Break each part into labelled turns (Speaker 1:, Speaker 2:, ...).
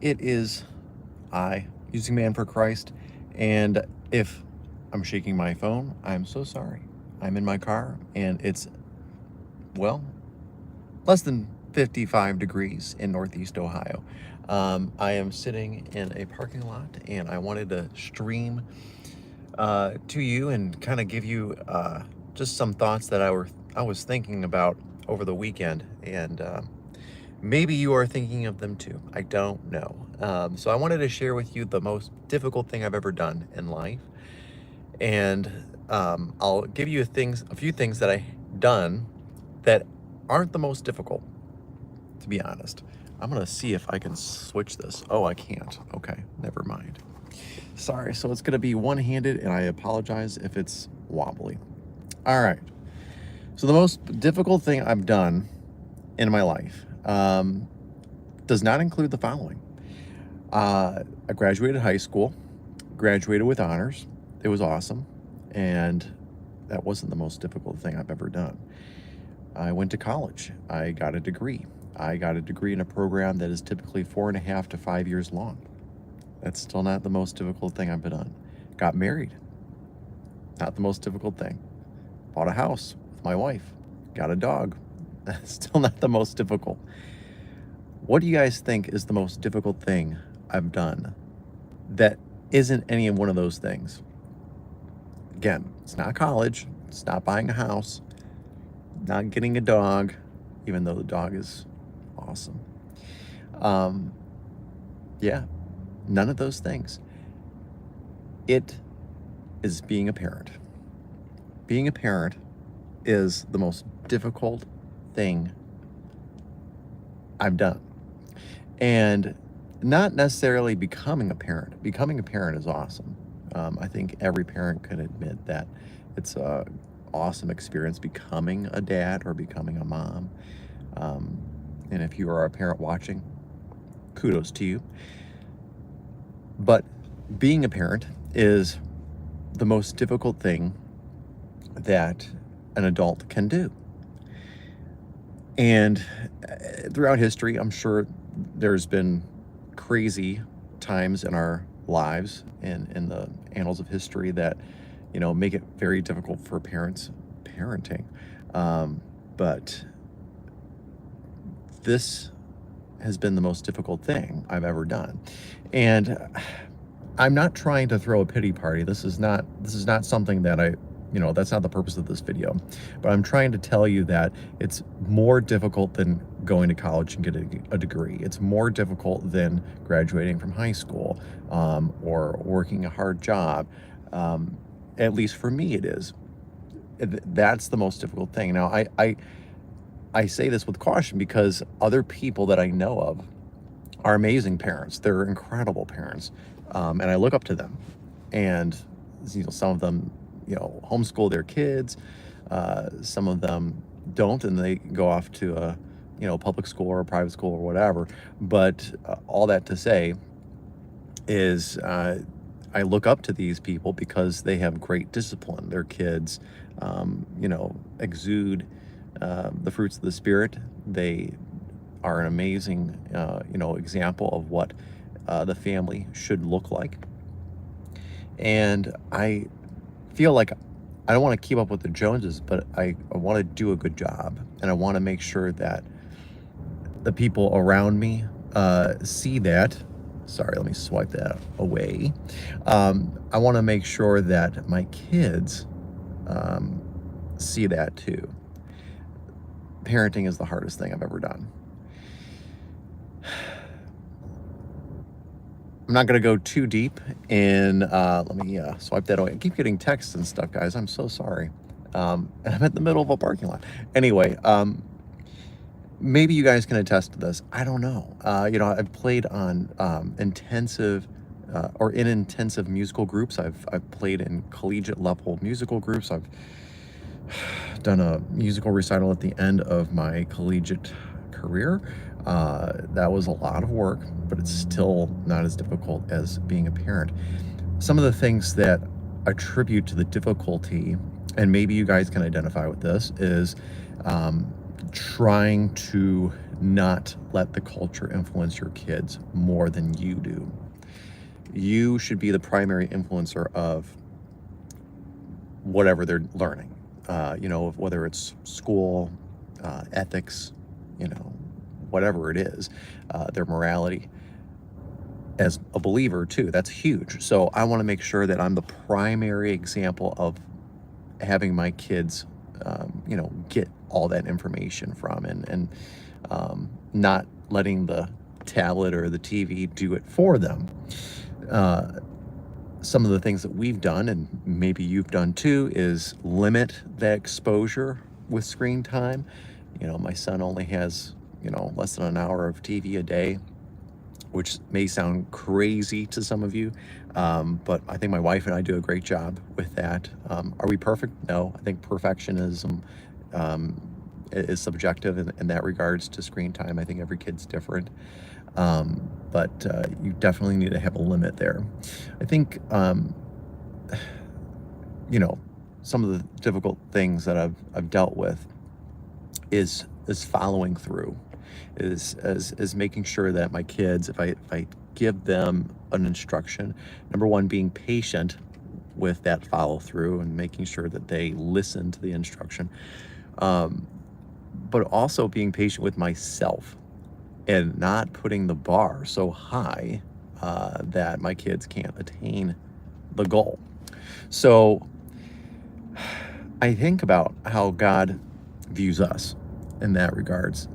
Speaker 1: It is I, using man for Christ, and if I'm shaking my phone, I'm so sorry. I'm in my car, and it's, well, less than 55 degrees in Northeast Ohio. I am sitting in a parking lot, and I wanted to stream to you and kind of give you just some thoughts that I was thinking about over the weekend, and maybe you are thinking of them too. I don't know. So I wanted to share with you the most difficult thing I've ever done in life, and I'll give you a few things that I've done that aren't the most difficult, to be honest. I'm gonna see if I can switch this. Oh, I can't. Okay, never mind. Sorry. So it's gonna be one-handed, and I apologize if it's wobbly. All right. So the most difficult thing I've done in my life does not include the following. I graduated high school, graduated with honors. It was awesome. And that wasn't the most difficult thing I've ever done. I went to college. I got a degree. I got a degree in a program that is typically 4.5 to 5 years long. That's still not the most difficult thing I've done. Got married. Not the most difficult thing. Bought a house with my wife. Got a dog. That's still not the most difficult. What do you guys think is the most difficult thing I've done that isn't any one of those things? Again, it's not college. It's not buying a house. Not getting a dog, even though the dog is awesome. Yeah, none of those things. It is being a parent. Being a parent is the most difficult thing I've done. And not necessarily becoming a parent. Becoming a parent is awesome. I think every parent can admit that it's a awesome experience becoming a dad or becoming a mom. And if you are a parent watching, kudos to you. But being a parent is the most difficult thing that an adult can do. And throughout history, I'm sure there's been crazy times in our lives and in the annals of history that, make it very difficult for parents parenting. But this has been the most difficult thing I've ever done. And I'm not trying to throw a pity party. This is not something that that's not the purpose of this video. But I'm trying to tell you that it's more difficult than going to college and getting a degree. It's more difficult than graduating from high school or working a hard job. At least for me, it is. That's the most difficult thing. Now, I say this with caution because other people that I know of are amazing parents. They're incredible parents, and I look up to them. And some of them, homeschool their kids. Some of them don't, and they go off to a public school or a private school or whatever. But all that to say is, I look up to these people because they have great discipline. Their kids, exude the fruits of the Spirit. They are an amazing, example of what the family should look like. And I feel like I don't want to keep up with the Joneses, but I want to do a good job. And I want to make sure that the people around me see that. Sorry, let me swipe that away. I want to make sure that my kids see that too. Parenting is the hardest thing I've ever done. I'm not going to go too deep in, let me swipe that away. I keep getting texts and stuff, guys. I'm so sorry. And I'm in the middle of a parking lot. Anyway, maybe you guys can attest to this. I don't know. I've played on intensive musical groups. I've played in collegiate level musical groups. I've done a musical recital at the end of my collegiate career. That was a lot of work, but it's still not as difficult as being a parent. Some of the things that attribute to the difficulty, and maybe you guys can identify with this, is trying to not let the culture influence your kids more than you do. You should be the primary influencer of whatever they're learning. Whether it's school, ethics, whatever it is, their morality. As a believer too, that's huge. So I want to make sure that I'm the primary example of having my kids, get all that information from, and not letting the tablet or the TV do it for them. Some of the things that we've done, and maybe you've done too, is limit that exposure with screen time. My son only has, less than an hour of TV a day, which may sound crazy to some of you, but I think my wife and I do a great job with that. Are we perfect? No. I think perfectionism is subjective in that regards to screen time. I think every kid's different, but you definitely need to have a limit there. I think, some of the difficult things that I've dealt with is following through, is making sure that my kids, if I give them an instruction, number one, being patient with that follow through and making sure that they listen to the instruction, but also being patient with myself and not putting the bar so high that my kids can't attain the goal. So I think about how God views us in that regards,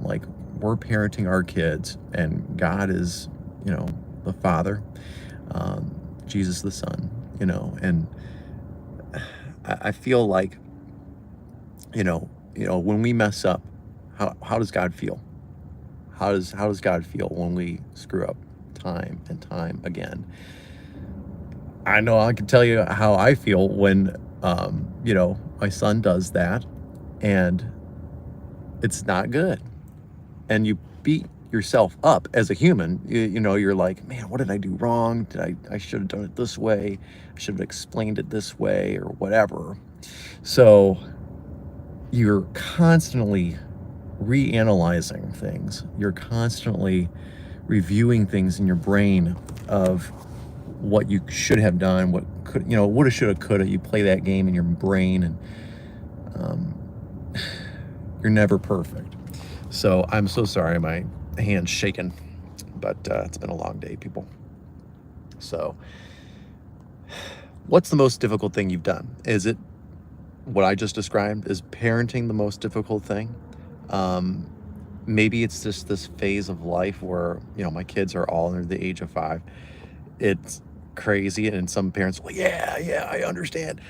Speaker 1: like we're parenting our kids, and God is, the Father, Jesus the Son, and I feel like, when we mess up, how does God feel? How does God feel when we screw up time and time again? I know I can tell you how I feel when, my son does that, and it's not good. And you beat yourself up as a human. You're like, man, what did I do wrong? I should have done it this way. I should have explained it this way, or whatever. So you're constantly reanalyzing things. You're constantly reviewing things in your brain of what you should have done, what could, woulda, shoulda, coulda. You play that game in your brain, and you're never perfect. So I'm so sorry, my hand's shaking, but it's been a long day, people. So what's the most difficult thing you've done? Is it what I just described? Is parenting the most difficult thing? Maybe it's just this phase of life where, my kids are all under the age of 5. It's crazy, and some parents, well, yeah, I understand.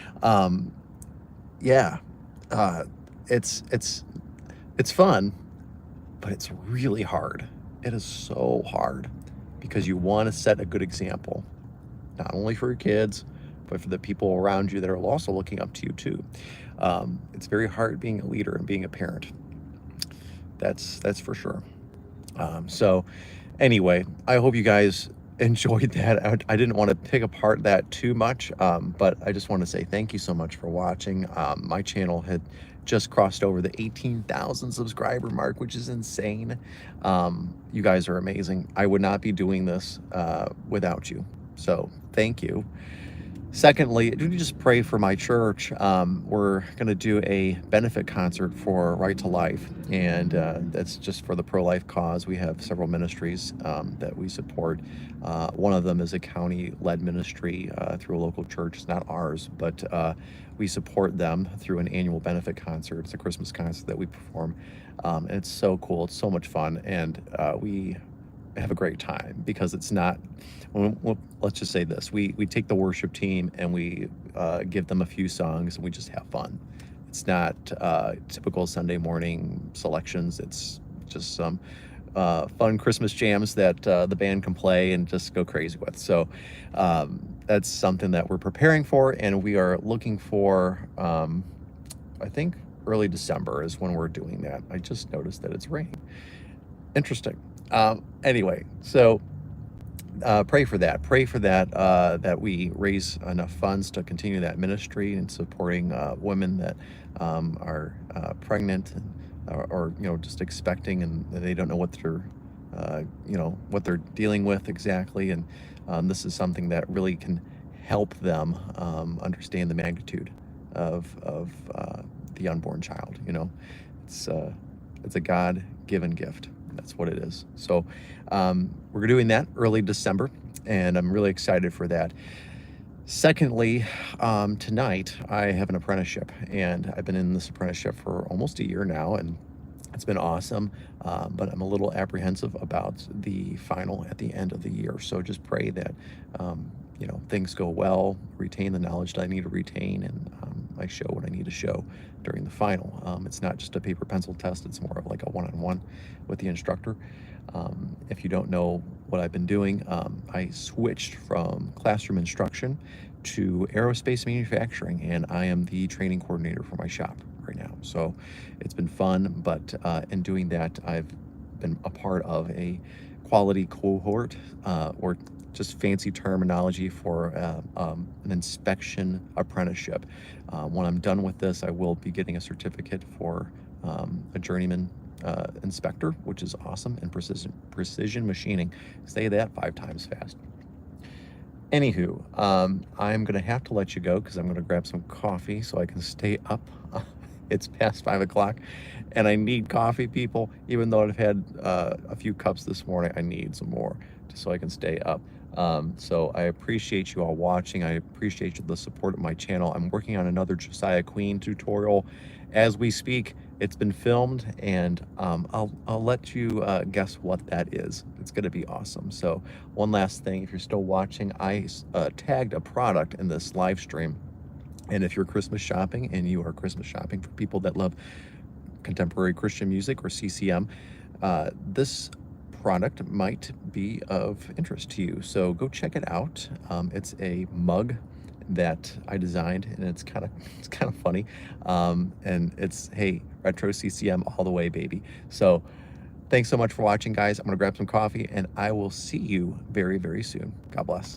Speaker 1: It's fun, but it's really hard. It is so hard because you want to set a good example, not only for your kids, but for the people around you that are also looking up to you too. It's very hard being a leader and being a parent. That's for sure. So anyway, I hope you guys enjoyed that. I didn't want to pick apart that too much, but I just want to say thank you so much for watching. My channel had just crossed over the 18,000 subscriber mark, which is insane. You guys are amazing. I would not be doing this without you. So thank you. Secondly, do just pray for my church. We're going to do a benefit concert for Right to Life, and that's just for the pro-life cause. We have several ministries that we support. One of them is a county-led ministry through a local church. It's not ours, but we support them through an annual benefit concert. It's a Christmas concert that we perform, and it's so cool. It's so much fun, and we have a great time because it's not, well, let's just say this, we take the worship team and we give them a few songs and we just have fun. It's not typical Sunday morning selections. It's just some fun Christmas jams that the band can play and just go crazy with. So that's something that we're preparing for, and we are looking for, I think early December is when we're doing that. I just noticed that it's raining. Interesting. Anyway, so pray for that. Pray for that, that we raise enough funds to continue that ministry and supporting women that are pregnant and or just expecting, and they don't know what they're what they're dealing with exactly. And this is something that really can help them understand the magnitude of the unborn child. It's it's a God-given gift. That's what it is. So we're doing that early December, and I'm really excited for that. Secondly, tonight I have an apprenticeship, and I've been in this apprenticeship for almost a year now, and it's been awesome, but I'm a little apprehensive about the final at the end of the year. So just pray that things go well, retain the knowledge that I need to retain, and I show what I need to show during the final. It's not just a paper pencil test; it's more of like a one-on-one with the instructor. If you don't know what I've been doing, I switched from classroom instruction to aerospace manufacturing, and I am the training coordinator for my shop right now. So it's been fun, but in doing that, I've been a part of a quality cohort, or just fancy terminology for an inspection apprenticeship. When I'm done with this, I will be getting a certificate for a journeyman inspector, which is awesome, and precision machining. Say that 5 times fast. Anywho, I'm gonna have to let you go because I'm gonna grab some coffee so I can stay up. It's past 5 o'clock, and I need coffee, people. Even though I've had a few cups this morning, I need some more just so I can stay up. So I appreciate you all watching. I appreciate the support of my channel. I'm working on another Josiah Queen tutorial as we speak. It's been filmed, and I'll let you guess what that is. It's going to be awesome. So one last thing, if you're still watching, I tagged a product in this live stream. And if you're Christmas shopping, and you are Christmas shopping for people that love contemporary Christian music or CCM, this product might be of interest to you. So go check it out. It's a mug that I designed, and it's kind of funny. And it's, hey, retro CCM all the way, baby. So thanks so much for watching, guys. I'm gonna grab some coffee, and I will see you very, very soon. God bless.